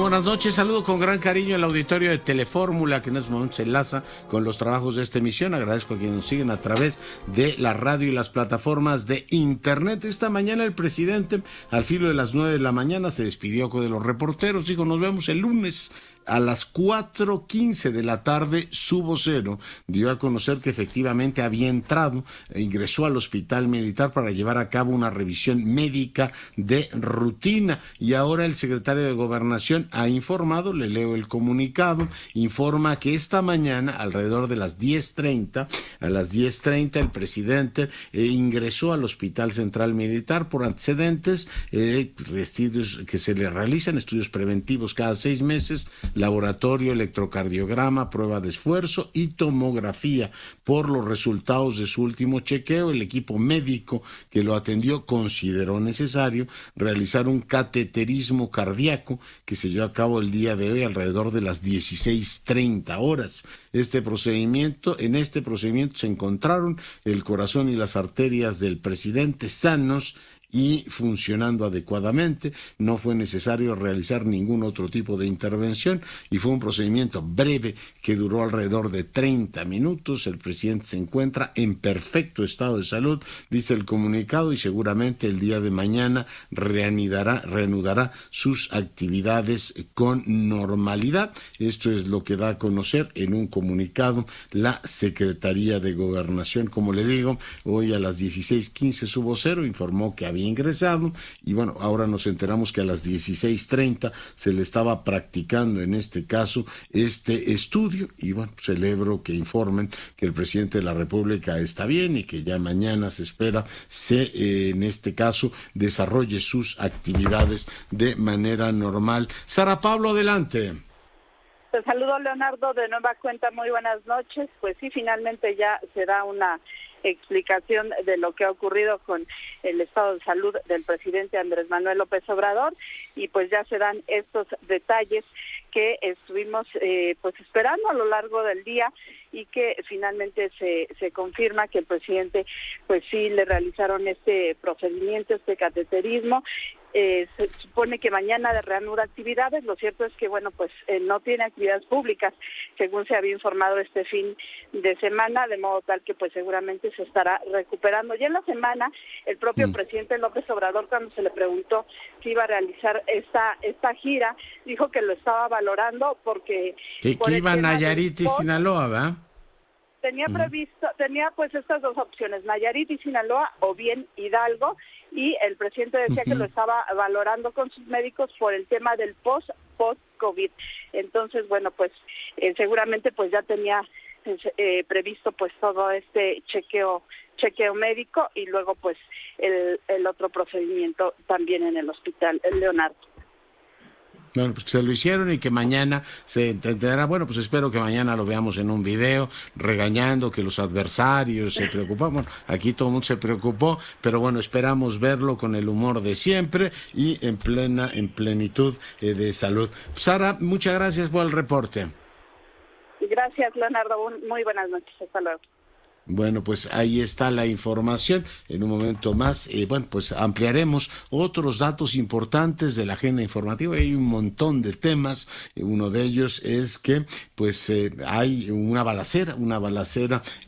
buenas noches. Saludo con gran cariño al auditorio de Telefórmula, que en este momento se enlaza con los trabajos de esta emisión. Agradezco a quienes nos siguen a través de la radio y las plataformas de internet. Esta mañana el presidente, al filo de las 9 de la mañana, se despidió de los reporteros. Dijo, nos vemos el lunes. A las 4:15 de la tarde, su vocero dio a conocer que efectivamente había entrado e ingresó al hospital militar para llevar a cabo una revisión médica de rutina. Y ahora el secretario de Gobernación ha informado, le leo el comunicado, informa que esta mañana, alrededor de las 10:30, el presidente ingresó al Hospital Central Militar por antecedentes, estudios que se le realizan, estudios preventivos cada 6 meses, laboratorio, electrocardiograma, prueba de esfuerzo y tomografía. Por los resultados de su último chequeo, el equipo médico que lo atendió consideró necesario realizar un cateterismo cardíaco que se llevó a cabo el día de hoy alrededor de las 16:30 horas. En este procedimiento se encontraron el corazón y las arterias del presidente sanos y funcionando adecuadamente. No fue necesario realizar ningún otro tipo de intervención y fue un procedimiento breve que duró alrededor de 30 minutos. El presidente se encuentra en perfecto estado de salud, dice el comunicado, y seguramente el día de mañana reanudará sus actividades con normalidad. Esto es lo que da a conocer en un comunicado la Secretaría de Gobernación. Como le digo, hoy a las 16:15 su vocero informó que había ingresado y bueno, ahora nos enteramos que a las 16:30 se le estaba practicando en este caso este estudio y bueno, celebro que informen que el presidente de la República está bien y que ya mañana se espera en este caso desarrolle sus actividades de manera normal. Sara Pablo, adelante. Te saludo, Leonardo, de nueva cuenta, muy buenas noches. Pues sí, finalmente ya se da una explicación de lo que ha ocurrido con el estado de salud del presidente Andrés Manuel López Obrador y pues ya se dan estos detalles que estuvimos pues esperando a lo largo del día y que finalmente se confirma que el presidente pues sí le realizaron este procedimiento, este cateterismo. Se supone que mañana reanuda actividades. Lo cierto es que bueno, pues no tiene actividades públicas, según se había informado este fin de semana, de modo tal que pues seguramente se estará recuperando. Ya en la semana, el propio presidente López Obrador, cuando se le preguntó si iba a realizar esta gira, dijo que lo estaba valorando porque que iba a Nayarit y Sinaloa, ¿verdad? Tenía pues estas dos opciones, Nayarit y Sinaloa o bien Hidalgo, y el presidente decía que lo estaba valorando con sus médicos por el tema del post-COVID. Entonces, bueno, pues seguramente pues ya tenía previsto pues todo este chequeo médico y luego pues el otro procedimiento también en el hospital, Leonardo. Bueno, pues se lo hicieron y que mañana se entenderá. Bueno, pues espero que mañana lo veamos en un video regañando que los adversarios se preocupan. Bueno, aquí todo el mundo se preocupó, pero bueno, esperamos verlo con el humor de siempre y en plenitud de salud. Sara, muchas gracias por el reporte. Gracias, Leonardo. Muy buenas noches. Hasta luego. Bueno, pues ahí está la información. En un momento más, pues ampliaremos otros datos importantes de la agenda informativa. Hay un montón de temas. Uno de ellos es que, pues, hay una balacera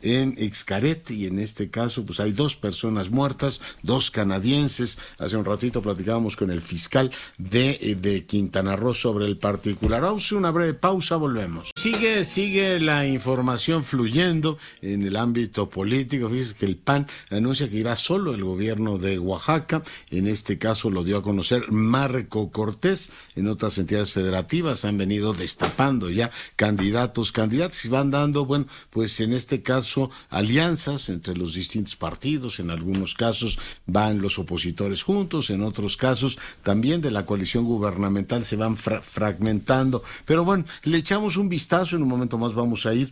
en Xcaret y en este caso, pues, hay 2 personas muertas, 2 canadienses. Hace un ratito platicábamos con el fiscal de Quintana Roo sobre el particular. Vamos a una breve pausa, volvemos. Sigue la información fluyendo en el ámbito político. Fíjese que el PAN anuncia que irá solo el gobierno de Oaxaca. En este caso lo dio a conocer Marco Cortés. En otras entidades federativas han venido destapando ya candidatos y van dando, bueno, pues en este caso alianzas entre los distintos partidos. En algunos casos van los opositores juntos, en otros casos también de la coalición gubernamental se van fragmentando. Pero bueno, le echamos un vistazo. En un momento más vamos a ir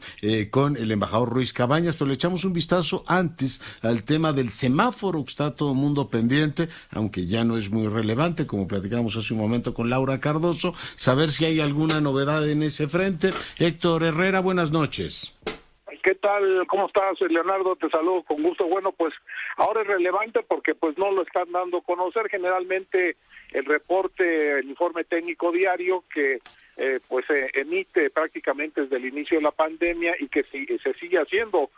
con el embajador Ruiz Cabañas, pero le echamos un vistazo antes al tema del semáforo, que está todo el mundo pendiente, aunque ya no es muy relevante, como platicamos hace un momento con Laura Cardoso, saber si hay alguna novedad en ese frente. Héctor Herrera, buenas noches. ¿Qué tal? tal? ¿Cómo estás, Leonardo? Te saludo con gusto. Bueno, pues ahora es relevante porque pues no lo están dando a conocer. Generalmente el reporte, el informe técnico diario que pues se emite prácticamente desde el inicio de la pandemia y que se sigue haciendo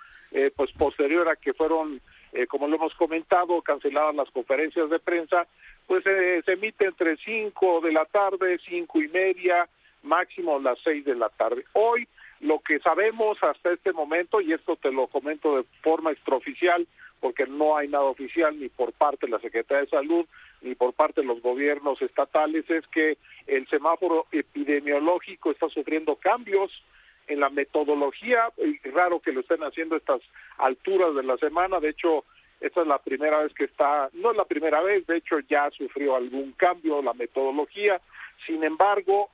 pues posterior a que fueron, como lo hemos comentado, canceladas las conferencias de prensa, pues se emite entre 5 de la tarde, 5:30, máximo las 6 de la tarde. Hoy lo que sabemos hasta este momento, y esto te lo comento de forma extraoficial, porque no hay nada oficial ni por parte de la Secretaría de Salud ni por parte de los gobiernos estatales, es que el semáforo epidemiológico está sufriendo cambios en la metodología. Es raro que lo estén haciendo a estas alturas de la semana. De hecho, esta es la primera vez que no es la primera vez, de hecho ya sufrió algún cambio la metodología. Sin embargo,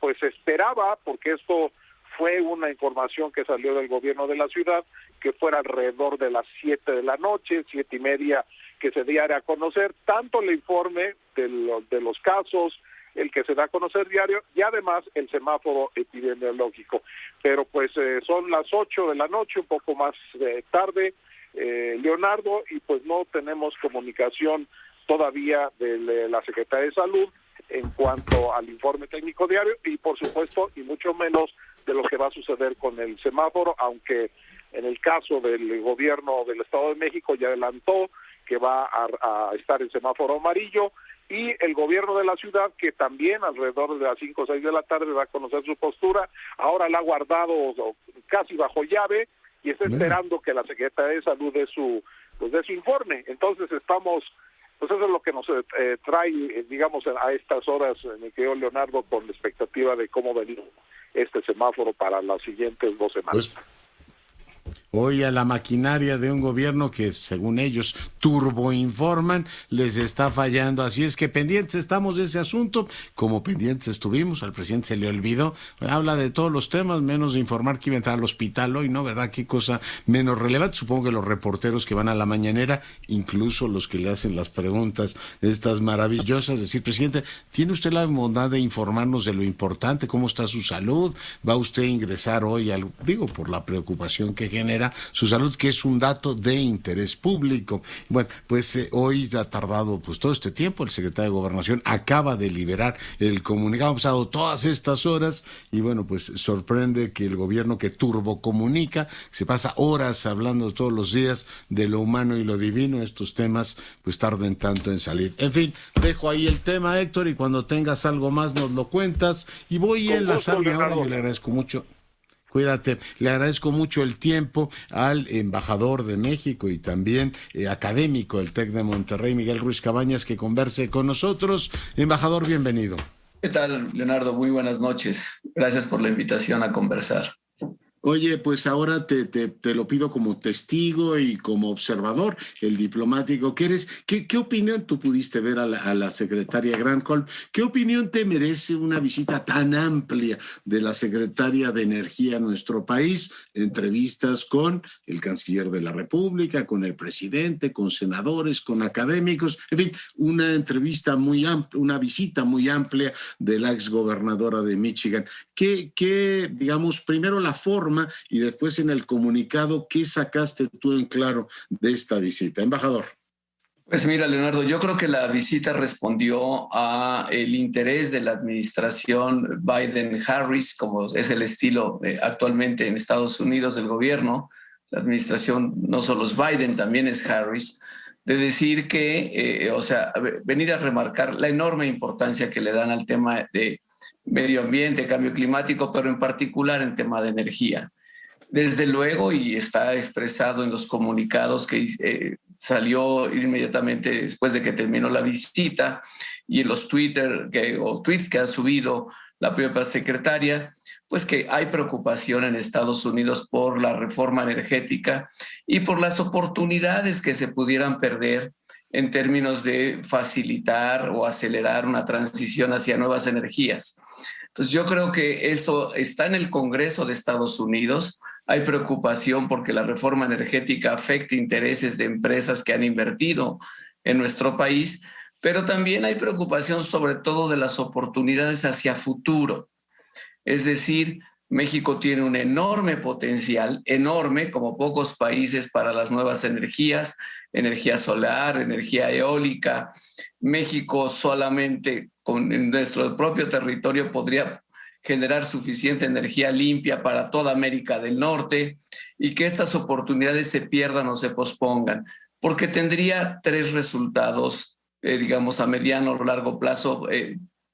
pues se esperaba, porque esto fue una información que salió del gobierno de la ciudad, que fuera alrededor de las 7 de la noche, 7:30, que se diera a conocer tanto el informe de los casos, el que se da a conocer diario, y además el semáforo epidemiológico. Pero pues son las 8 de la noche, un poco más tarde, Leonardo, y pues no tenemos comunicación todavía de la Secretaría de Salud en cuanto al informe técnico diario y por supuesto y mucho menos de lo que va a suceder con el semáforo, aunque en el caso del gobierno del Estado de México ya adelantó que va a estar en semáforo amarillo, y el gobierno de la ciudad que también alrededor de las 5 o 6 de la tarde va a conocer su postura. Ahora la ha guardado casi bajo llave y está esperando que la Secretaría de Salud dé su informe. Entonces estamos, pues eso es lo que nos trae, digamos, a estas horas, mi querido Leonardo, con la expectativa de cómo venir este semáforo para las siguientes 2 semanas. Pues, hoy a la maquinaria de un gobierno que, según ellos, turboinforman, les está fallando. Así es que pendientes estamos de ese asunto, como pendientes estuvimos. Al presidente se le olvidó. Habla de todos los temas, menos de informar que iba a entrar al hospital hoy, ¿no? ¿Verdad? Qué cosa menos relevante. Supongo que los reporteros que van a la mañanera, incluso los que le hacen las preguntas, estas maravillosas, decir, presidente, ¿tiene usted la bondad de informarnos de lo importante? ¿Cómo está su salud? ¿Va usted a ingresar hoy por la preocupación que genera su salud, que es un dato de interés público? Bueno, pues hoy ha tardado pues todo este tiempo. El secretario de Gobernación acaba de liberar el comunicado. Han pasado todas estas horas y bueno, pues sorprende que el gobierno que turbocomunica, se pasa horas hablando todos los días de lo humano y lo divino, estos temas pues tarden tanto en salir. En fin, dejo ahí el tema, Héctor, y cuando tengas algo más nos lo cuentas. Y voy a enlazarme ahora, yo le agradezco mucho. Cuídate, le agradezco mucho el tiempo al embajador de México y también académico del TEC de Monterrey, Miguel Ruiz Cabañas, que converse con nosotros. Embajador, bienvenido. ¿Qué tal, Leonardo? Muy buenas noches. Gracias por la invitación a conversar. Oye, pues ahora te lo pido como testigo y como observador, el diplomático que eres. ¿Qué opinión tú pudiste ver a la secretaria Granholm? ¿Qué opinión te merece una visita tan amplia de la secretaria de Energía a nuestro país? Entrevistas con el canciller de la República, con el presidente, con senadores, con académicos, en fin, una entrevista muy amplia, una visita muy amplia de la exgobernadora de Michigan. ¿Qué, digamos, primero la forma y después en el comunicado, ¿qué sacaste tú en claro de esta visita? Embajador. Pues mira, Leonardo, yo creo que la visita respondió a el interés de la administración Biden-Harris, como es el estilo actualmente en Estados Unidos del gobierno. La administración no solo es Biden, también es Harris, de decir que, venir a remarcar la enorme importancia que le dan al tema de medio ambiente, cambio climático, pero en particular en tema de energía. Desde luego, y está expresado en los comunicados que salió inmediatamente después de que terminó la visita y en los tweets que ha subido la propia secretaria, pues que hay preocupación en Estados Unidos por la reforma energética y por las oportunidades que se pudieran perder en términos de facilitar o acelerar una transición hacia nuevas energías. Entonces yo creo que esto está en el Congreso de Estados Unidos. Hay preocupación porque la reforma energética afecta intereses de empresas que han invertido en nuestro país, pero también hay preocupación sobre todo de las oportunidades hacia futuro. Es decir, México tiene un enorme potencial, enorme, como pocos países, para las nuevas energías, energía solar, energía eólica. México solamente en nuestro propio territorio podría generar suficiente energía limpia para toda América del Norte, y que estas oportunidades se pierdan o se pospongan, porque tendría tres resultados, digamos, a mediano o largo plazo,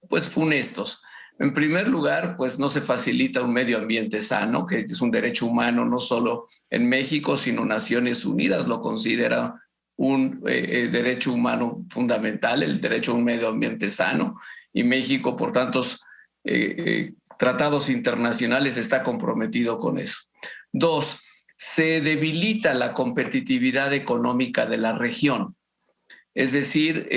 pues funestos. En primer lugar, pues no se facilita un medio ambiente sano, que es un derecho humano no solo en México, sino Naciones Unidas lo considera un derecho humano fundamental, el derecho a un medio ambiente sano, y México, por tantos tratados internacionales, está comprometido con eso. Dos, se debilita la competitividad económica de la región. Es decir,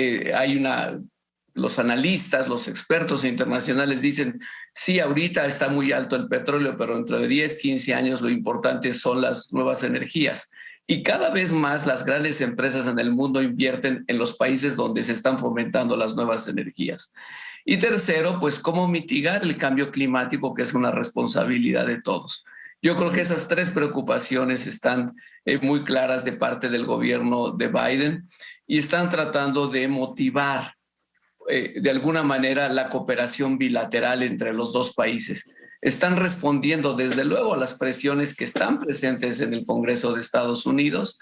los analistas, los expertos internacionales dicen, sí, ahorita está muy alto el petróleo, pero dentro de 10, 15 años lo importante son las nuevas energías. Y cada vez más las grandes empresas en el mundo invierten en los países donde se están fomentando las nuevas energías. Y tercero, pues cómo mitigar el cambio climático, que es una responsabilidad de todos. Yo creo que esas tres preocupaciones están muy claras de parte del gobierno de Biden, y están tratando de motivar de alguna manera la cooperación bilateral entre los dos países. Están respondiendo desde luego a las presiones que están presentes en el Congreso de Estados Unidos,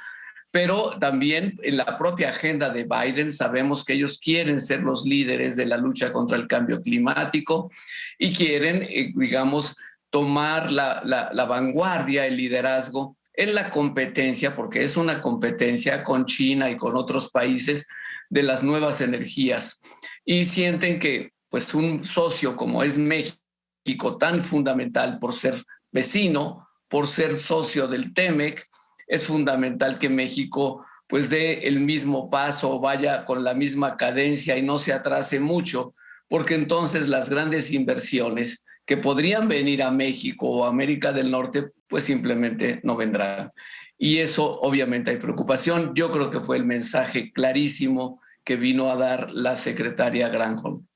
pero también en la propia agenda de Biden sabemos que ellos quieren ser los líderes de la lucha contra el cambio climático y quieren, digamos, tomar la vanguardia, el liderazgo en la competencia, porque es una competencia con China y con otros países de las nuevas energías. Y sienten que pues un socio como es México, tan fundamental por ser vecino, por ser socio del TEMEC, es fundamental que México pues dé el mismo paso, vaya con la misma cadencia y no se atrase mucho, porque entonces las grandes inversiones que podrían venir a México o a América del Norte pues simplemente no vendrán. Y eso obviamente hay preocupación. Yo creo que fue el mensaje clarísimo que vino a dar la secretaria Granholm.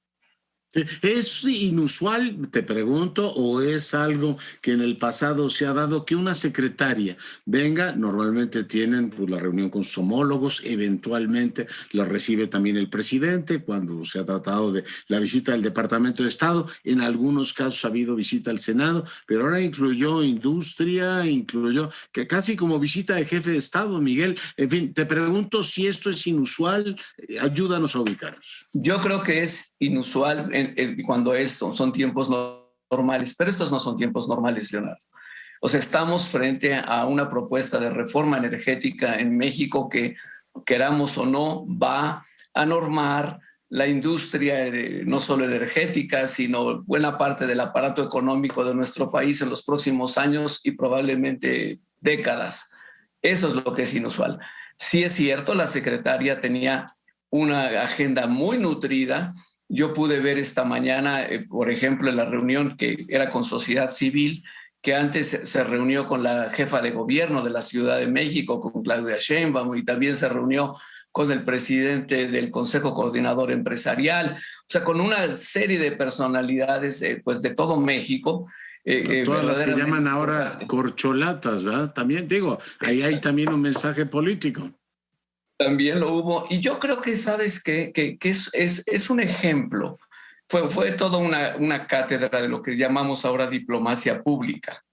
¿Es inusual, te pregunto, o es algo que en el pasado se ha dado, que una secretaria venga? Normalmente tienen pues, la reunión con sus homólogos, eventualmente la recibe también el presidente cuando se ha tratado de la visita del Departamento de Estado. En algunos casos ha habido visita al Senado, pero ahora incluyó industria, incluyó que casi como visita de jefe de Estado, Miguel. En fin, te pregunto si esto es inusual, ayúdanos a ubicarnos. Yo creo que es inusual cuando son tiempos normales, pero estos no son tiempos normales, Leonardo. O sea, estamos frente a una propuesta de reforma energética en México que, queramos o no, va a normar la industria, no solo energética, sino buena parte del aparato económico de nuestro país en los próximos años y probablemente décadas. Eso es lo que es inusual. Sí es cierto, la secretaria tenía una agenda muy nutrida. Yo pude ver esta mañana, por ejemplo, en la reunión que era con sociedad civil, que antes se reunió con la jefa de gobierno de la Ciudad de México, con Claudia Sheinbaum, y también se reunió con el presidente del Consejo Coordinador Empresarial, o sea, con una serie de personalidades pues de todo México. Todas las que llaman ahora corcholatas, ¿verdad? También digo, ahí hay también un mensaje político. También lo hubo, y yo creo que, ¿sabes qué? Que es un ejemplo. Fue toda una cátedra de lo que llamamos ahora diplomacia pública.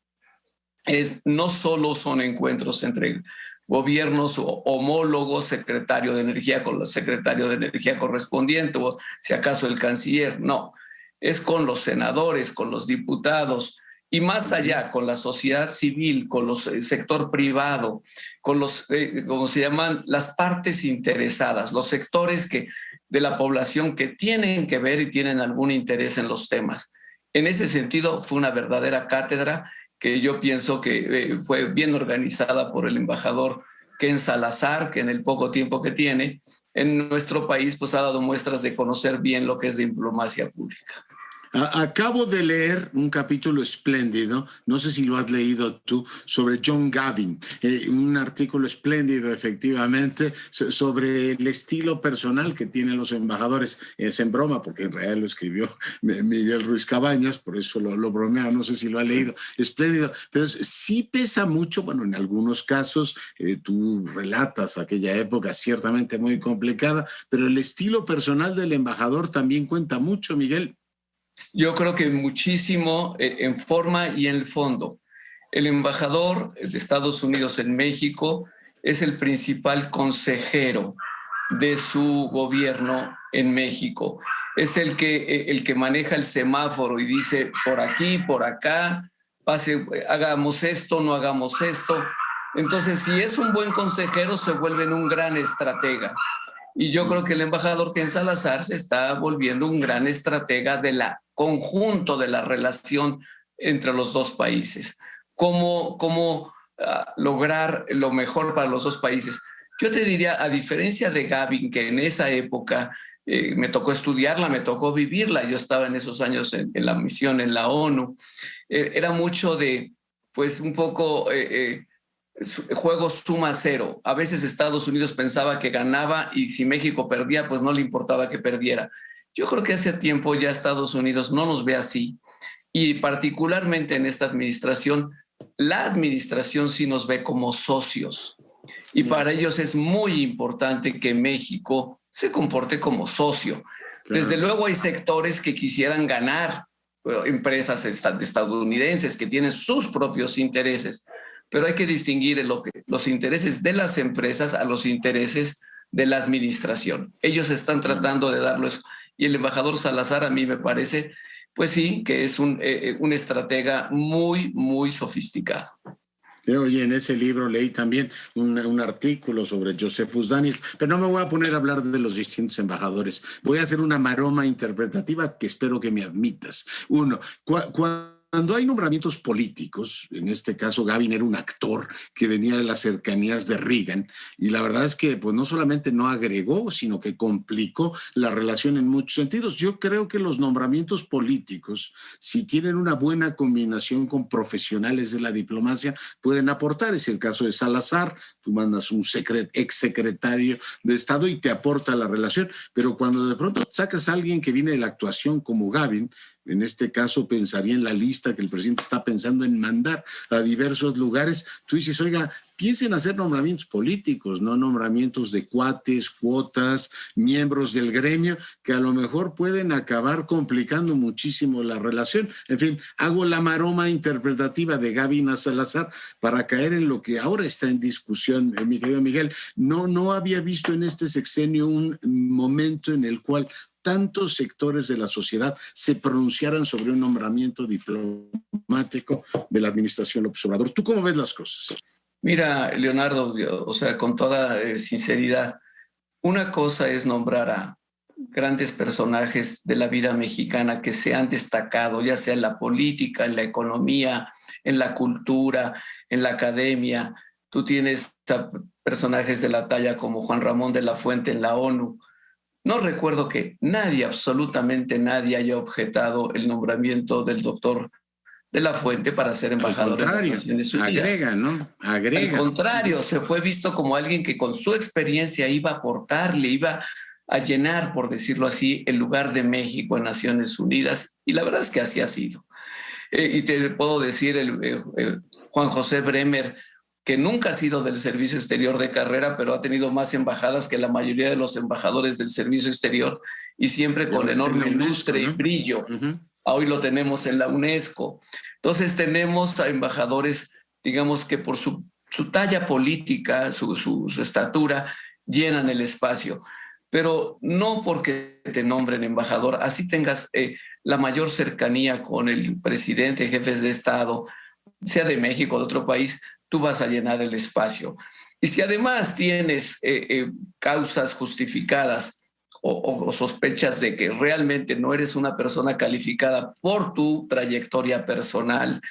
No solo son encuentros entre gobiernos o homólogos, secretario de Energía con el secretario de Energía correspondiente, o si acaso el canciller, no. Es con los senadores, con los diputados, y más allá, con la sociedad civil, con el sector privado, con los, ¿cómo se llaman? Las partes interesadas, los sectores de la población que tienen que ver y tienen algún interés en los temas. En ese sentido, fue una verdadera cátedra que yo pienso que fue bien organizada por el embajador Ken Salazar, que en el poco tiempo que tiene en nuestro país, pues ha dado muestras de conocer bien lo que es diplomacia pública. Acabo de leer un capítulo espléndido, no sé si lo has leído tú, sobre John Gavin, un artículo espléndido efectivamente sobre el estilo personal que tienen los embajadores. Es en broma, porque en realidad lo escribió Miguel Ruiz Cabañas, por eso lo bromea, no sé si lo ha leído, espléndido, pero sí pesa mucho, bueno, en algunos casos tú relatas aquella época ciertamente muy complicada, pero el estilo personal del embajador también cuenta mucho, Miguel. Yo creo que muchísimo en forma y en el fondo. El embajador de Estados Unidos en México es el principal consejero de su gobierno en México. Es el que maneja el semáforo y dice por aquí, por acá, pase, hagamos esto, no hagamos esto. Entonces, si es un buen consejero, se vuelve un gran estratega. Y yo creo que el embajador Ken Salazar se está volviendo un gran estratega del conjunto de la relación entre los dos países. ¿Cómo lograr lo mejor para los dos países? Yo te diría, a diferencia de Gavin, que en esa época me tocó estudiarla, me tocó vivirla, yo estaba en esos años en la misión en la ONU, era mucho de, pues un poco... juego suma cero. A veces Estados Unidos pensaba que ganaba y si México perdía, pues no le importaba que perdiera. Yo creo que hace tiempo ya Estados Unidos no nos ve así y particularmente en esta administración, la administración sí nos ve como socios y para ellos es muy importante que México se comporte como socio. Claro. Desde luego hay sectores que quisieran ganar, empresas estadounidenses que tienen sus propios intereses, pero hay que distinguir los intereses de las empresas a los intereses de la administración. Ellos están tratando de darlo eso. Y el embajador Salazar a mí me parece, pues sí, que es un estratega muy, muy sofisticado. Oye, en ese libro leí también un artículo sobre Josephus Daniels, pero no me voy a poner a hablar de los distintos embajadores. Voy a hacer una maroma interpretativa que espero que me admitas. Uno, cuando hay nombramientos políticos, en este caso Gavin era un actor que venía de las cercanías de Reagan, y la verdad es que pues no solamente no agregó, sino que complicó la relación en muchos sentidos. Yo creo que los nombramientos políticos, si tienen una buena combinación con profesionales de la diplomacia, pueden aportar. Es el caso de Salazar, tú mandas un exsecretario de Estado y te aporta la relación, pero cuando de pronto sacas a alguien que viene de la actuación como Gavin, en este caso pensaría en la lista que el presidente está pensando en mandar a diversos lugares, tú dices, oiga, piensen hacer nombramientos políticos, no nombramientos de cuates, cuotas, miembros del gremio, que a lo mejor pueden acabar complicando muchísimo la relación. En fin, hago la maroma interpretativa de Gavin a Salazar para caer en lo que ahora está en discusión, mi querido Miguel. No había visto en este sexenio un momento en el cual tantos sectores de la sociedad se pronunciaran sobre un nombramiento diplomático de la administración López Obrador. ¿Tú cómo ves las cosas? Mira, Leonardo, o sea, con toda sinceridad, una cosa es nombrar a grandes personajes de la vida mexicana que se han destacado, ya sea en la política, en la economía, en la cultura, en la academia. Tú tienes a personajes de la talla como Juan Ramón de la Fuente en la ONU. No recuerdo que nadie, absolutamente nadie, haya objetado el nombramiento del doctor de la Fuente para ser embajador en las Naciones Unidas. Agrega, ¿no? Agrega. Al contrario, se fue visto como alguien que con su experiencia iba a aportarle, iba a llenar, por decirlo así, el lugar de México en Naciones Unidas. Y la verdad es que así ha sido. Y te puedo decir, Juan José Bremer, que nunca ha sido del Servicio Exterior de carrera, pero ha tenido más embajadas que la mayoría de los embajadores del Servicio Exterior y siempre con enorme lustre y brillo. Hoy lo tenemos en la UNESCO. Entonces tenemos a embajadores, digamos que por su talla política, su estatura, llenan el espacio. Pero no porque te nombren embajador, así tengas la mayor cercanía con el presidente, jefes de Estado, sea de México o de otro país, tú vas a llenar el espacio. Y si además tienes causas justificadas o sospechas de que realmente no eres una persona calificada por tu trayectoria personal,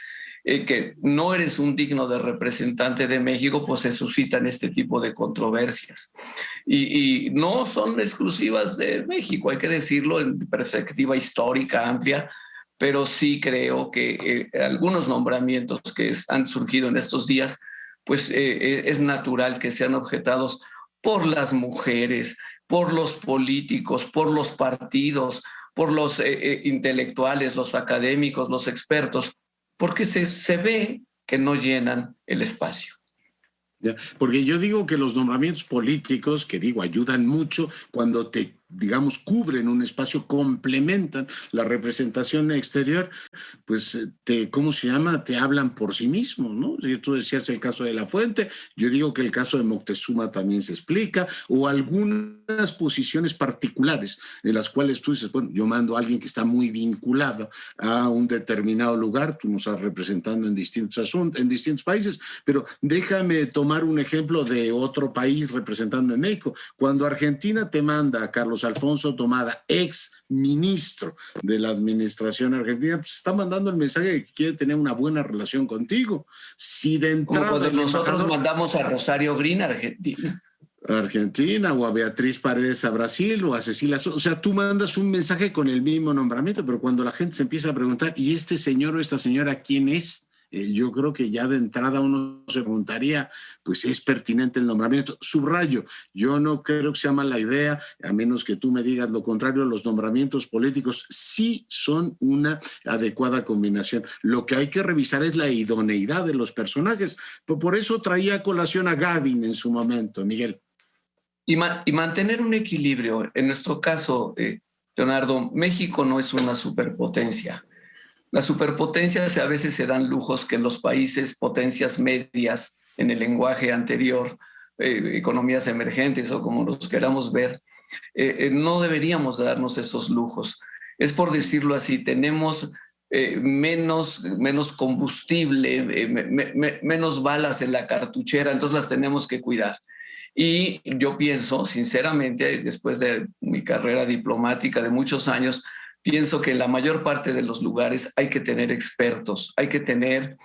que no eres un digno de representante de México, pues se suscitan este tipo de controversias. Y no son exclusivas de México, hay que decirlo en perspectiva histórica amplia. pero sí creo que algunos nombramientos que han surgido en estos días, pues es natural que sean objetados por las mujeres, por los políticos, por los partidos, por los intelectuales, los académicos, los expertos, porque se ve que no llenan el espacio. Ya, porque yo digo que los nombramientos políticos, que digo, ayudan mucho cuando te, digamos, cubren un espacio, complementan la representación exterior, pues ¿cómo se llama? Te hablan por sí mismos, ¿no? Si tú decías el caso de La Fuente, yo digo que el caso de Moctezuma también se explica, o algunas posiciones particulares en las cuales tú dices, bueno, yo mando a alguien que está muy vinculado a un determinado lugar, tú nos estás representando en distintos asuntos, en distintos países, pero déjame tomar un ejemplo de otro país representando en México. Cuando Argentina te manda a Carlos Alfonso Tomada, ex ministro de la administración argentina, pues está mandando el mensaje de que quiere tener una buena relación contigo. Si de entrada... Como cuando nosotros mandamos a Rosario Green a Argentina. O a Beatriz Paredes a Brasil, o a Cecilia, o sea, tú mandas un mensaje con el mismo nombramiento, pero cuando la gente se empieza a preguntar, ¿y este señor o esta señora quién es? Yo creo que ya de entrada uno se preguntaría, pues es pertinente el nombramiento. Subrayo, yo no creo que sea mala idea, a menos que tú me digas lo contrario, los nombramientos políticos sí son una adecuada combinación. Lo que hay que revisar es la idoneidad de los personajes. Por eso traía a colación a Gavin en su momento, Miguel. Y mantener un equilibrio. En nuestro caso, Leonardo, México no es una superpotencia. Las superpotencias a veces se dan lujos que los países, potencias medias en el lenguaje anterior, economías emergentes o como los queramos ver, no deberíamos darnos esos lujos. Es por decirlo así, tenemos menos combustible, menos balas en la cartuchera, entonces las tenemos que cuidar. Y yo pienso, sinceramente, después de mi carrera diplomática de muchos años, pienso que en la mayor parte de los lugares hay que tener expertos, hay que tener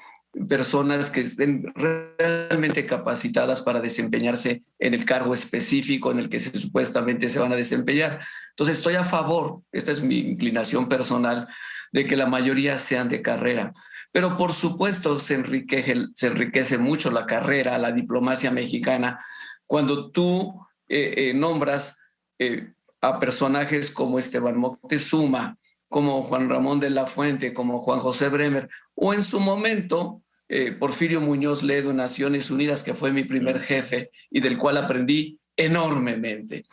personas que estén realmente capacitadas para desempeñarse en el cargo específico en el que supuestamente se van a desempeñar. Entonces estoy a favor, esta es mi inclinación personal, de que la mayoría sean de carrera. Pero por supuesto se enriquece mucho la carrera, la diplomacia mexicana, cuando tú nombras a personajes como Esteban Moctezuma, como Juan Ramón de la Fuente, como Juan José Bremer, o en su momento Porfirio Muñoz Ledo en Naciones Unidas, que fue mi primer jefe y del cual aprendí enormemente.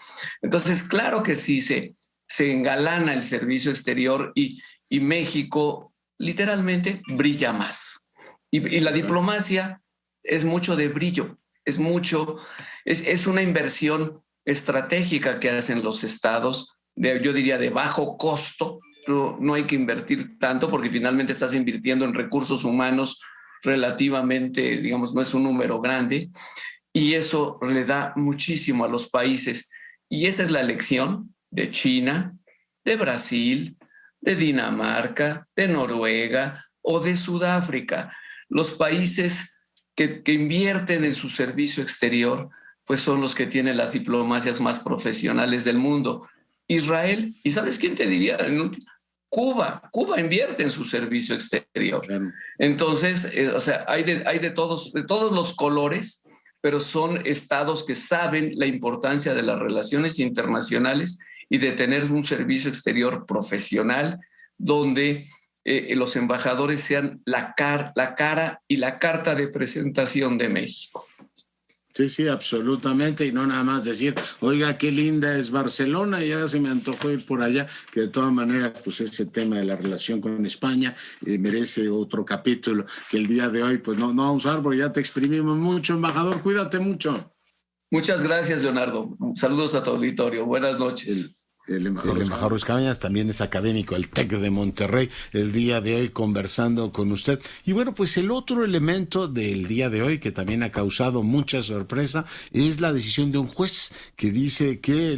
Entonces, claro que sí, se engalana el servicio exterior y México literalmente brilla más. Y la diplomacia es mucho de brillo, es una inversión estratégica que hacen los estados, yo diría de bajo costo. No hay que invertir tanto porque finalmente estás invirtiendo en recursos humanos relativamente, digamos, no es un número grande, y eso le da muchísimo a los países. Y esa es la lección de China, de Brasil, de Dinamarca, de Noruega o de Sudáfrica. Los países que invierten en su servicio exterior pues son los que tienen las diplomacias más profesionales del mundo. Israel, ¿y sabes quién te diría? Cuba invierte en su servicio exterior. Entonces, o sea, hay de todos los colores, pero son estados que saben la importancia de las relaciones internacionales y de tener un servicio exterior profesional donde los embajadores sean la cara y la carta de presentación de México. Sí, absolutamente, y no nada más decir, oiga, qué linda es Barcelona, ya se me antojó ir por allá, que de todas maneras, pues ese tema de la relación con España merece otro capítulo, que el día de hoy, pues no vamos a usar, porque ya te exprimimos mucho, embajador, cuídate mucho. Muchas gracias, Leonardo. Saludos a tu auditorio, buenas noches. El embajador Ruiz Cabañas también es académico del TEC de Monterrey, el día de hoy conversando con usted. Y bueno, pues el otro elemento del día de hoy que también ha causado mucha sorpresa es la decisión de un juez que dice que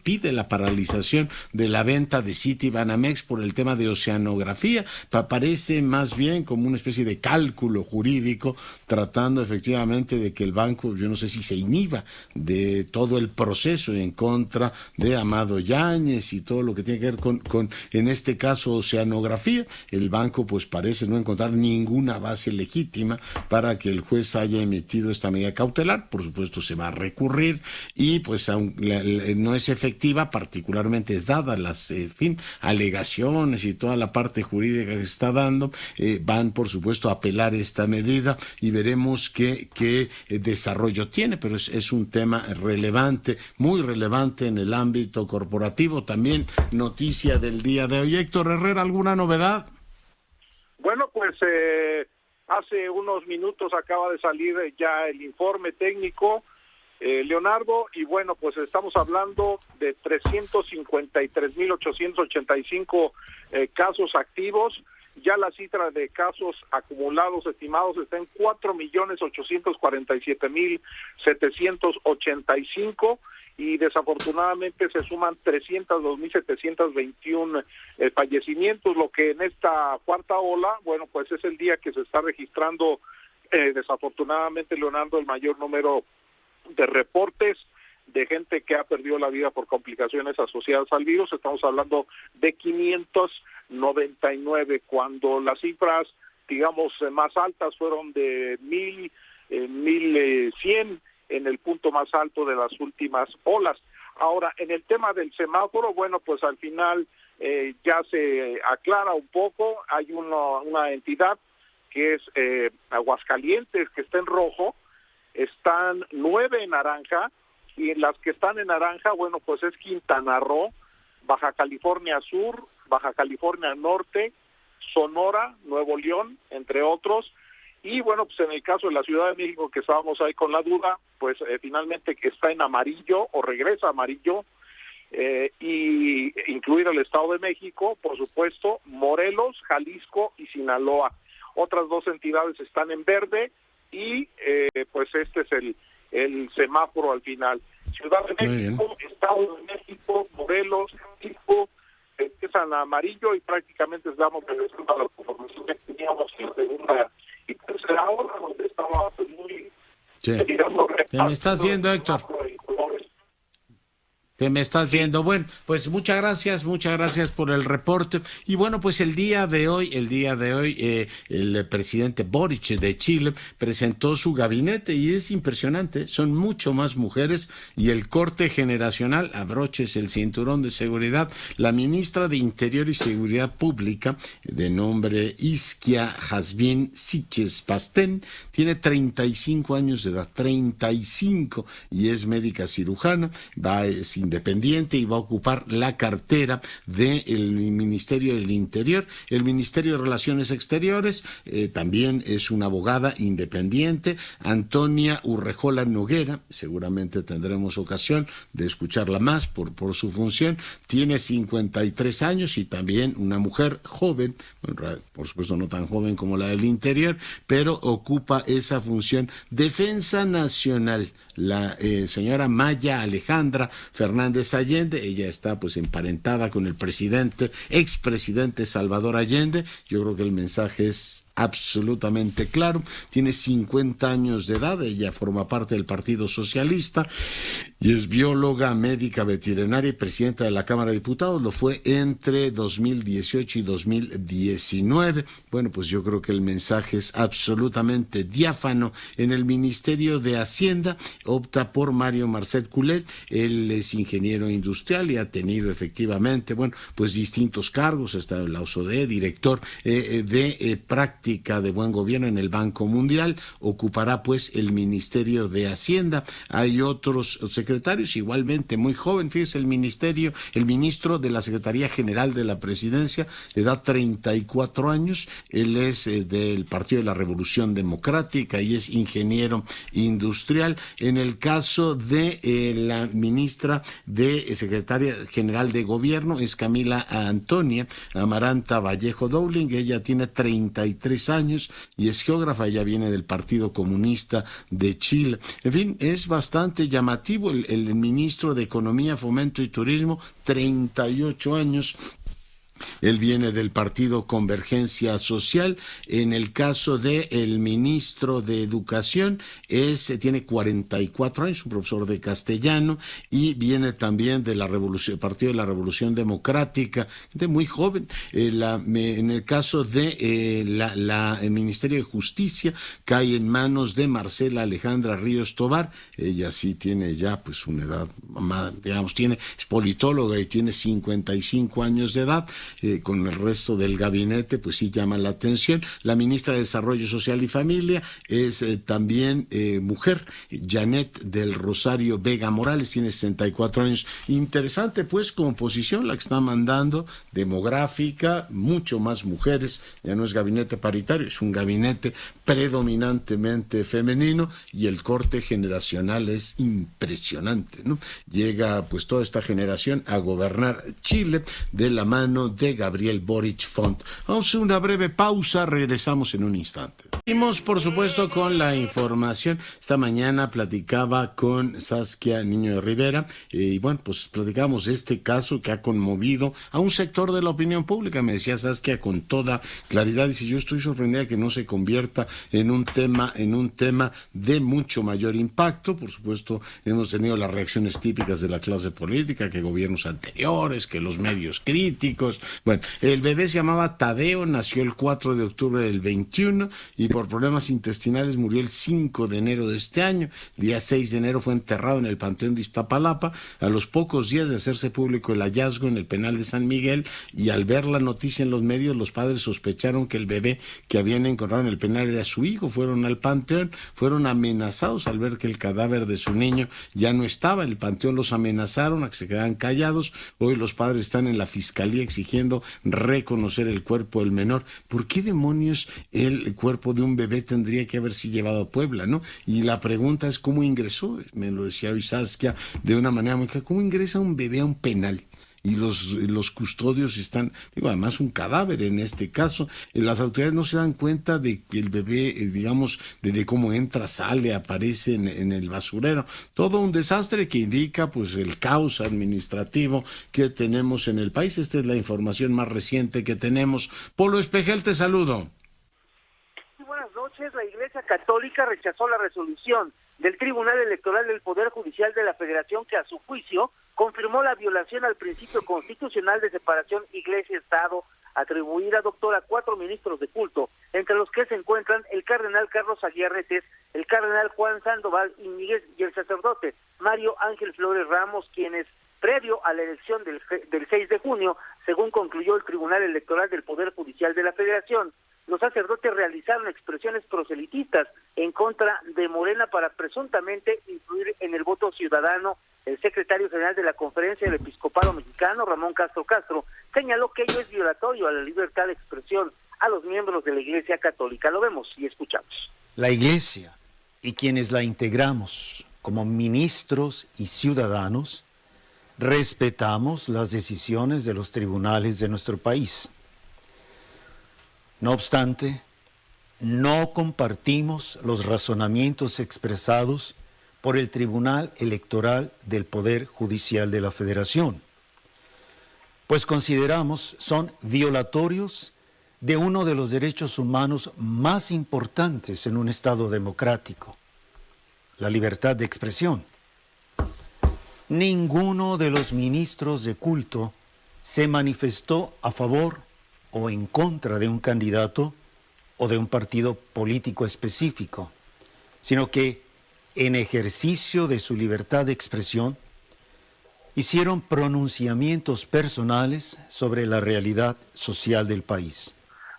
pide la paralización de la venta de Citibanamex por el tema de oceanografía. Parece más bien como una especie de cálculo jurídico tratando efectivamente de que el banco, yo no sé si se inhiba de todo el proceso en contra de Amado Amado Yáñez y todo lo que tiene que ver con en este caso, oceanografía. El banco pues parece no encontrar ninguna base legítima para que el juez haya emitido esta medida cautelar. Por supuesto se va a recurrir y pues no es efectiva, particularmente es dada las alegaciones y toda la parte jurídica que se está dando, van por supuesto a apelar esta medida y veremos qué desarrollo tiene, pero es un tema relevante, muy relevante en el ámbito corporativo. También noticia del día de hoy. Héctor Herrera, ¿alguna novedad? Bueno, pues hace unos minutos acaba de salir ya el informe técnico, Leonardo, y bueno, pues estamos hablando de 353.885 casos activos. Ya la cifra de casos acumulados estimados está en 4.847.785 y desafortunadamente se suman 302.721 fallecimientos, lo que en esta cuarta ola, bueno, pues es el día que se está registrando desafortunadamente, Leonardo, el mayor número de reportes de gente que ha perdido la vida por complicaciones asociadas al virus. Estamos hablando de 599, cuando las cifras, digamos, más altas fueron de 1,100 en el punto más alto de las últimas olas. Ahora, en el tema del semáforo, bueno, pues al final ya se aclara un poco. Hay una entidad que es Aguascalientes, que está en rojo, están 9 en naranja, y en las que están en naranja, bueno, pues es Quintana Roo, Baja California Sur, Baja California Norte, Sonora, Nuevo León, entre otros. Y bueno, pues en el caso de la Ciudad de México, que estábamos ahí con la duda, pues finalmente que está en amarillo o regresa a amarillo, y incluir el Estado de México, por supuesto, Morelos, Jalisco y Sinaloa. Otras 2 entidades están en verde y pues este es el semáforo al final. Ciudad de México, Estado de México, Morelos, Jalisco, empiezan a amarillo y prácticamente estamos regresando a la conformación que teníamos en segunda y tercera hora, donde estaba pues, muy... Sí. ¿Qué me estás viendo, Héctor? Te me estás viendo. Bueno, pues muchas gracias por el reporte. Y bueno, pues el día de hoy, el presidente Boric de Chile presentó su gabinete y es impresionante, son mucho más mujeres y el corte generacional, abroches el cinturón de seguridad. La ministra de Interior y Seguridad Pública, de nombre Isquia Jasbin Siches Pastén, tiene 35 años de edad, 35, y es médica cirujana, es independiente y va a ocupar la cartera del Ministerio del Interior. El Ministerio de Relaciones Exteriores también es una abogada independiente, Antonia Urrejola Noguera, seguramente tendremos ocasión de escucharla más por su función, tiene 53 años y también una mujer joven, bueno, por supuesto no tan joven como la del Interior, pero ocupa esa función. Defensa Nacional, la señora Maya Alejandra Fernández Allende, ella está pues emparentada con el expresidente Salvador Allende. Yo creo que el mensaje es absolutamente claro. Tiene 50 años de edad, ella forma parte del Partido Socialista y es bióloga, médica veterinaria y presidenta de la Cámara de Diputados. Lo fue entre 2018 y 2019. Bueno, pues yo creo que el mensaje es absolutamente diáfano. En el Ministerio de Hacienda opta por Mario Marcet Culet. Él es ingeniero industrial y ha tenido efectivamente, bueno, pues distintos cargos. Está en la OCDE, director de práctica de buen gobierno en el Banco Mundial. Ocupará pues el Ministerio de Hacienda. Hay otros secretarios igualmente muy joven. Fíjese, el ministro de la Secretaría General de la Presidencia, le da 34 años. Él es del Partido de la Revolución Democrática y es ingeniero industrial. En el caso de la ministra de Secretaría General de Gobierno es Camila Antonia Amaranta Vallejo Dowling. Ella tiene 33 años y es geógrafa, ella viene del Partido Comunista de Chile. En fin, es bastante llamativo. El ministro de Economía, Fomento y Turismo, 38 años. Él viene del partido Convergencia Social. En el caso de el ministro de Educación, tiene 44 años, un profesor de castellano, y viene también de la Revolución, Partido de la Revolución Democrática, de muy joven. En el caso de el Ministerio de Justicia, cae en manos de Marcela Alejandra Ríos Tobar. Ella sí tiene ya pues una edad, digamos, es politóloga y tiene 55 años de edad. Con el resto del gabinete, pues sí llama la atención. La ministra de Desarrollo Social y Familia es también mujer, Janet del Rosario Vega Morales, tiene 64 años. Interesante, pues, composición la que está mandando, demográfica, mucho más mujeres, ya no es gabinete paritario, es un gabinete predominantemente femenino, y el corte generacional es impresionante, ¿no? Llega, pues, toda esta generación a gobernar Chile de la mano de Gabriel Boric Font. Vamos a una breve pausa, regresamos en un instante. Seguimos, por supuesto, con la información. Esta mañana platicaba con Saskia Niño de Rivera y bueno, pues platicamos este caso que ha conmovido a un sector de la opinión pública. Me decía Saskia con toda claridad, dice: yo estoy sorprendida que no se convierta en un tema de mucho mayor impacto. Por supuesto, hemos tenido las reacciones típicas de la clase política, que gobiernos anteriores, que los medios críticos. Bueno, el bebé se llamaba Tadeo, nació el 4 de octubre del 21 y por problemas intestinales murió el 5 de enero de este año. El día 6 de enero fue enterrado en el Panteón de Iztapalapa. A los pocos días de hacerse público el hallazgo en el penal de San Miguel, y al ver la noticia en los medios, los padres sospecharon que el bebé que habían encontrado en el penal era su hijo. Fueron al panteón, fueron amenazados al ver que el cadáver de su niño ya no estaba. En el panteón los amenazaron a que se quedaran callados. Hoy los padres están en la fiscalía exigiendo reconocer el cuerpo del menor. ¿Por qué demonios el cuerpo de un bebé tendría que haberse llevado a Puebla, no? Y la pregunta es cómo ingresó. Me lo decía hoy Saskia de una manera muy clara: ¿cómo ingresa un bebé a un penal? Y los custodios están, además un cadáver en este caso. Las autoridades no se dan cuenta de que el bebé, digamos, de cómo entra, sale, aparece en el basurero. Todo un desastre que indica, pues, el caos administrativo que tenemos en el país. Esta es la información más reciente que tenemos. Polo Espejel, te saludo. Buenas noches. La Iglesia Católica rechazó la resolución del Tribunal Electoral del Poder Judicial de la Federación, que a su juicio confirmó la violación al principio constitucional de separación Iglesia-Estado, atribuida, doctor, a 4 ministros de culto, entre los que se encuentran el cardenal Carlos Aguirretes, el cardenal Juan Sandoval Íñiguez y el sacerdote Mario Ángel Flores Ramos, quienes, previo a la elección del 6 de junio, según concluyó el Tribunal Electoral del Poder Judicial de la Federación, los sacerdotes realizaron expresiones proselitistas en contra de Morena para presuntamente influir en el voto ciudadano. El secretario general de la Conferencia del Episcopado Mexicano, Ramón Castro Castro, señaló que ello es violatorio a la libertad de expresión a los miembros de la Iglesia Católica. Lo vemos y escuchamos. La Iglesia y quienes la integramos como ministros y ciudadanos respetamos las decisiones de los tribunales de nuestro país. No obstante, no compartimos los razonamientos expresados por el Tribunal Electoral del Poder Judicial de la Federación, pues consideramos son violatorios de uno de los derechos humanos más importantes en un Estado democrático, la libertad de expresión. Ninguno de los ministros de culto se manifestó a favor o en contra de un candidato o de un partido político específico, sino que, en ejercicio de su libertad de expresión, hicieron pronunciamientos personales sobre la realidad social del país.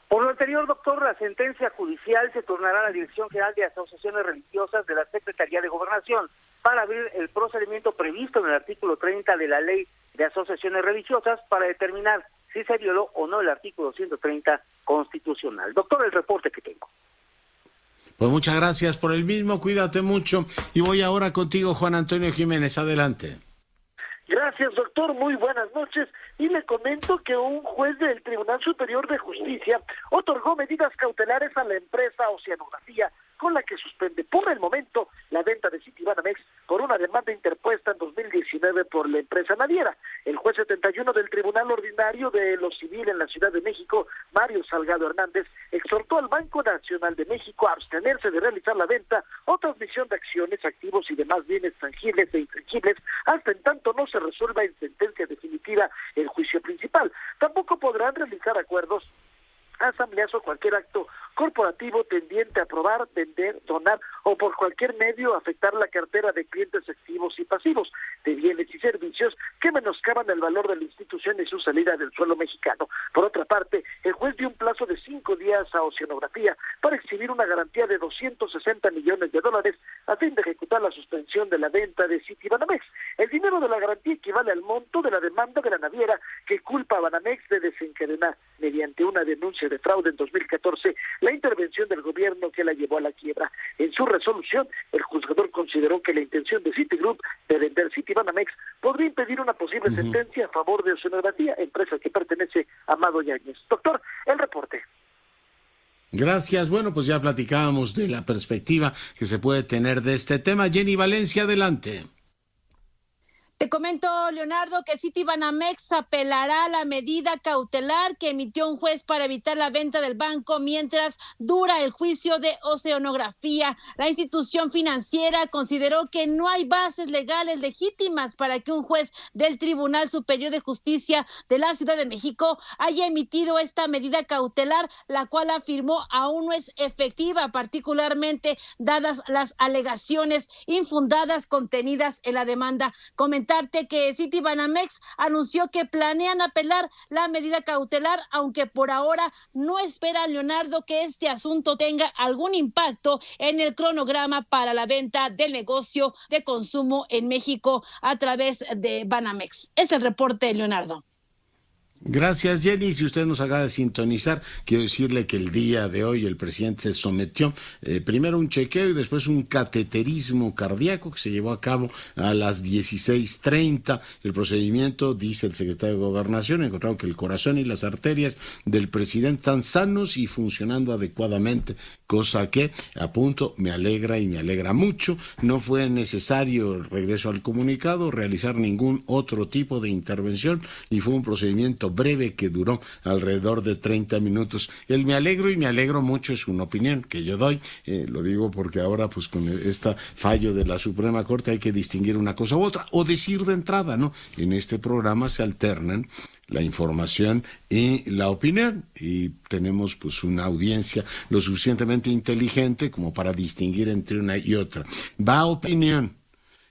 Por lo anterior, doctor, la sentencia judicial se tornará a la Dirección General de Asociaciones Religiosas de la Secretaría de Gobernación para abrir el procedimiento previsto en el artículo 30 de la Ley de Asociaciones Religiosas para determinar si se violó o no el artículo 130 constitucional. Doctor, el reporte que tengo. Pues muchas gracias por el mismo, cuídate mucho. Y voy ahora contigo, Juan Antonio Jiménez, adelante. Gracias, doctor, muy buenas noches. Y le comento que un juez del Tribunal Superior de Justicia otorgó medidas cautelares a la empresa Oceanografía con la que suspende por el momento la venta de Citibanamex por una demanda interpuesta en 2019 por la empresa naviera. El juez 71 del Tribunal Ordinario de lo Civil en la Ciudad de México, Mario Salgado Hernández, exhortó al Banco Nacional de México a abstenerse de realizar la venta o transmisión de acciones, activos y demás bienes tangibles e intangibles hasta en tanto no se resuelva en sentencia definitiva el juicio principal. Tampoco podrán realizar acuerdos, asambleas o cualquier acto corporativo tendiente a aprobar, vender, donar o por cualquier medio afectar la cartera de clientes activos y pasivos de bienes y servicios que menoscaban el valor de la institución y su salida del suelo mexicano. Por otra parte, el juez dio un plazo de 5 días a Oceanografía para exhibir una garantía de $260 millones a fin de ejecutar la suspensión de la venta de Citibanamex. El dinero de la garantía equivale al monto de la demanda de la naviera que culpa a Banamex de desencadenar mediante una denuncia de fraude en 2014 la intervención del gobierno que la llevó a la quiebra. En su resolución, el juzgador consideró que la intención de Citigroup de vender Citibanamex podría impedir una posible sentencia a favor de Oceanografía, empresa que pertenece a Amado Yáñez. Doctor, el reporte. Gracias. Bueno, pues ya platicábamos de la perspectiva que se puede tener de este tema. Jenny Valencia, adelante. Te comento, Leonardo, que Citibanamex apelará a la medida cautelar que emitió un juez para evitar la venta del banco mientras dura el juicio de Oceanografía. La institución financiera consideró que no hay bases legales legítimas para que un juez del Tribunal Superior de Justicia de la Ciudad de México haya emitido esta medida cautelar, la cual afirmó aún no es efectiva, particularmente dadas las alegaciones infundadas contenidas en la demanda. Comentarte que Citibanamex anunció que planean apelar la medida cautelar, aunque por ahora no espera, Leonardo, que este asunto tenga algún impacto en el cronograma para la venta del negocio de consumo en México a través de Banamex. Es el reporte, Leonardo. Gracias, Jenny. Si usted nos acaba de sintonizar, quiero decirle que el día de hoy el presidente se sometió primero a un chequeo y después un cateterismo cardíaco que se llevó a cabo a las 16:30. El procedimiento, dice el secretario de Gobernación, encontraron que el corazón y las arterias del presidente están sanos y funcionando adecuadamente, cosa que, apunto, me alegra y me alegra mucho. No fue necesario el regreso al comunicado, realizar ningún otro tipo de intervención y fue un procedimiento breve que duró alrededor de 30 minutos. El me alegro y me alegro mucho es una opinión que yo doy, lo digo porque ahora pues con este fallo de la Suprema Corte hay que distinguir una cosa u otra, o decir de entrada, ¿no? En este programa se alternan la información y la opinión, y tenemos pues una audiencia lo suficientemente inteligente como para distinguir entre una y otra. Va a opinión.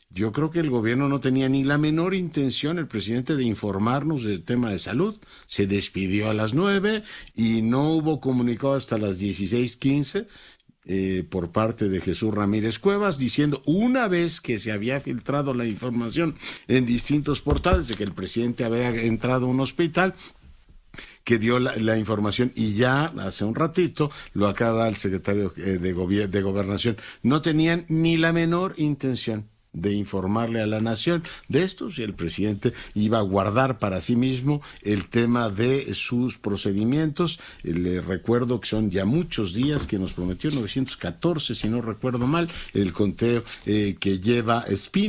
Yo creo que el gobierno no tenía ni la menor intención, el presidente, de informarnos del tema de salud. Se despidió a las 9 y no hubo comunicado hasta las 16:15 por parte de Jesús Ramírez Cuevas, diciendo una vez que se había filtrado la información en distintos portales de que el presidente había entrado a un hospital, que dio la información, y ya hace un ratito lo acaba el secretario de Gobernación. No tenían ni la menor intención de informarle a la nación de esto, si el presidente iba a guardar para sí mismo el tema de sus procedimientos. Le recuerdo que son ya muchos días que nos prometió, 914, si no recuerdo mal, el conteo que lleva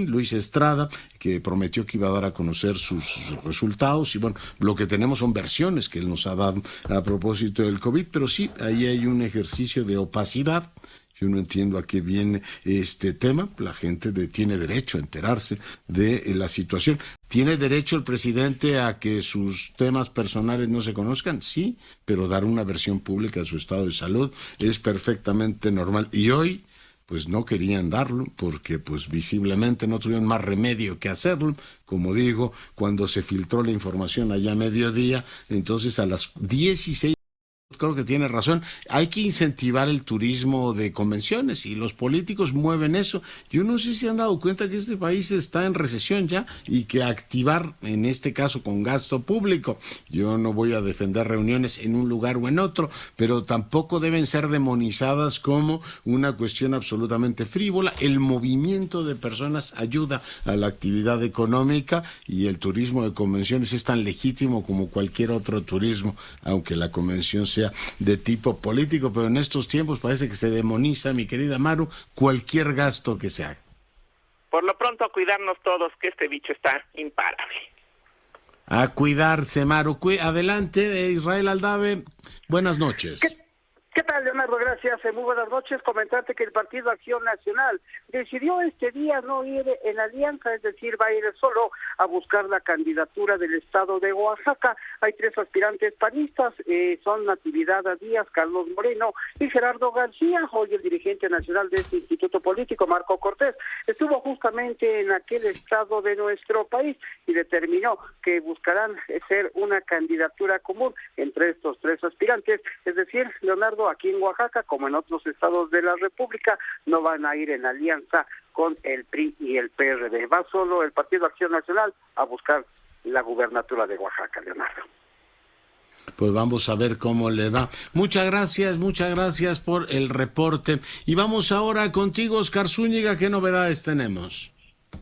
Luis Estrada, que prometió que iba a dar a conocer sus resultados, y bueno, lo que tenemos son versiones que él nos ha dado a propósito del COVID, pero sí, ahí hay un ejercicio de opacidad. Yo no entiendo a qué viene este tema. La gente tiene derecho a enterarse de la situación. ¿Tiene derecho el presidente a que sus temas personales no se conozcan? Sí, pero dar una versión pública de su estado de salud es perfectamente normal. Y hoy, pues no querían darlo porque pues visiblemente no tuvieron más remedio que hacerlo. Como digo, cuando se filtró la información allá a mediodía, entonces a las 16. Creo que tiene razón, hay que incentivar el turismo de convenciones y los políticos mueven eso. Yo no sé si se han dado cuenta que este país está en recesión ya y que activar, en este caso con gasto público, yo no voy a defender reuniones en un lugar o en otro, pero tampoco deben ser demonizadas como una cuestión absolutamente frívola. El movimiento de personas ayuda a la actividad económica y el turismo de convenciones es tan legítimo como cualquier otro turismo, aunque la convención sea sea de tipo político, pero en estos tiempos parece que se demoniza, mi querida Maru, cualquier gasto que se haga. Por lo pronto a cuidarnos todos, que este bicho está imparable. A cuidarse, Maru. Adelante, Israel Aldave. Buenas noches. ¿Qué tal, Leonardo? Gracias. Muy buenas noches. Comentarte que el Partido Acción Nacional decidió este día no ir en alianza, es decir, va a ir solo a buscar la candidatura del estado de Oaxaca. Hay 3 aspirantes panistas, son Natividad Díaz, Carlos Moreno y Gerardo García. Hoy el dirigente nacional de este instituto político, Marco Cortés, estuvo justamente en aquel estado de nuestro país y determinó que buscarán ser una candidatura común entre estos 3 aspirantes, es decir, Leonardo, aquí en Oaxaca, como en otros estados de la República, no van a ir en alianza con el PRI y el PRD. Va solo el Partido Acción Nacional a buscar la gubernatura de Oaxaca, Leonardo. Pues vamos a ver cómo le va. Muchas gracias por el reporte. Y vamos ahora contigo, Oscar Zúñiga, ¿qué novedades tenemos?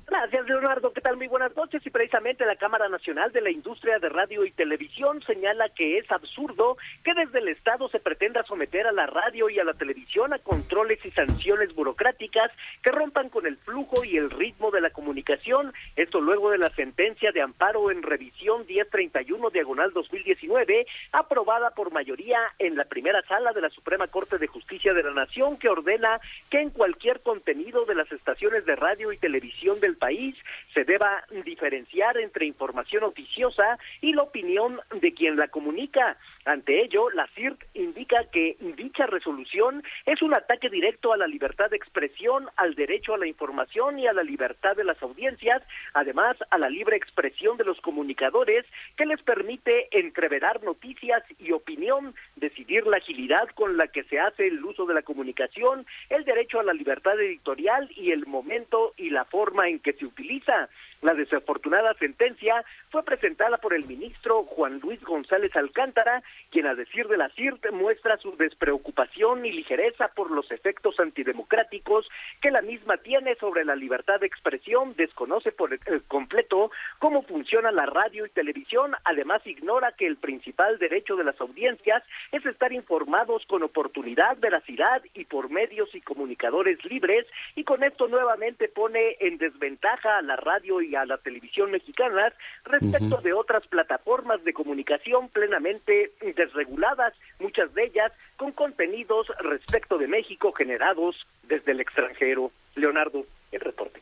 Gracias, Leonardo. ¿Qué tal? Muy buenas noches. Y precisamente la Cámara Nacional de la Industria de Radio y Televisión señala que es absurdo que desde el Estado se pretenda someter a la radio y a la televisión a controles y sanciones burocráticas que rompan con el flujo y el ritmo de la comunicación. Esto luego de la sentencia de amparo en revisión 1031/2019, aprobada por mayoría en la primera sala de la Suprema Corte de Justicia de la Nación, que ordena que en cualquier contenido de las estaciones de radio y televisión del país se deba diferenciar entre información oficiosa y la opinión de quien la comunica. Ante ello, la CIRT indica que dicha resolución es un ataque directo a la libertad de expresión, al derecho a la información y a la libertad de las audiencias, además a la libre expresión de los comunicadores, que les permite entreverar noticias y opinión, decidir la agilidad con la que se hace el uso de la comunicación, el derecho a la libertad editorial y el momento y la forma en que se utiliza. La desafortunada sentencia fue presentada por el ministro Juan Luis González Alcántara, quien, a decir de la CIRT, muestra su despreocupación y ligereza por los efectos antidemocráticos que la misma tiene sobre la libertad de expresión, desconoce por completo cómo funciona la radio y televisión, además ignora que el principal derecho de las audiencias es estar informados con oportunidad, veracidad y por medios y comunicadores libres, y con esto nuevamente pone en desventaja a la radio y a la televisión mexicanas respecto de otras plataformas de comunicación plenamente desreguladas, muchas de ellas con contenidos respecto de México generados desde el extranjero. Leonardo, el reporte.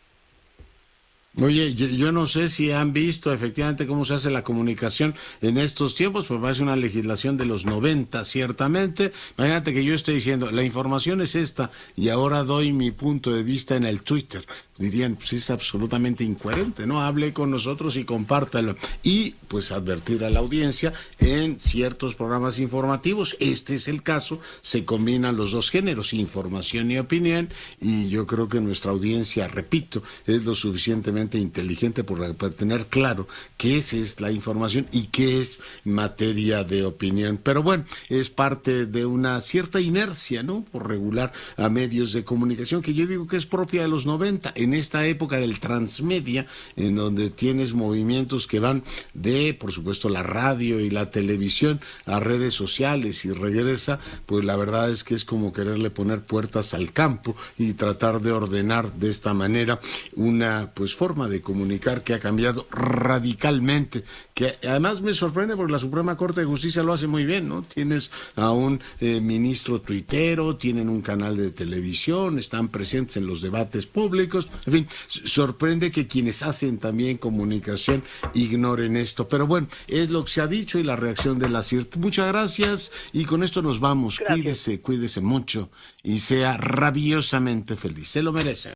Oye, yo no sé si han visto efectivamente cómo se hace la comunicación en estos tiempos, pues parece una legislación de los 90, ciertamente. Imagínate que yo estoy diciendo, la información es esta, y ahora doy mi punto de vista en el Twitter. Dirían, pues es absolutamente incoherente, ¿no? Hable con nosotros y compártalo. Y, pues, advertir a la audiencia en ciertos programas informativos. Este es el caso, se combinan los dos géneros, información y opinión, y yo creo que nuestra audiencia, repito, es lo suficientemente inteligente para tener claro qué es la información y qué es materia de opinión. Pero bueno, es parte de una cierta inercia, ¿no?, por regular a medios de comunicación, que yo digo que es propia de los 90, en esta época del transmedia, en donde tienes movimientos que van de, por supuesto, la radio y la televisión a redes sociales, y regresa, pues la verdad es que es como quererle poner puertas al campo y tratar de ordenar de esta manera una, pues, forma de comunicar que ha cambiado radicalmente, que además me sorprende porque la Suprema Corte de Justicia lo hace muy bien, ¿no? Tienes a un ministro tuitero, tienen un canal de televisión, están presentes en los debates públicos, en fin, sorprende que quienes hacen también comunicación ignoren esto, pero bueno, es lo que se ha dicho y la reacción de la CIRT. Muchas gracias, y con esto nos vamos. Gracias. Cuídese mucho y sea rabiosamente feliz, se lo merece.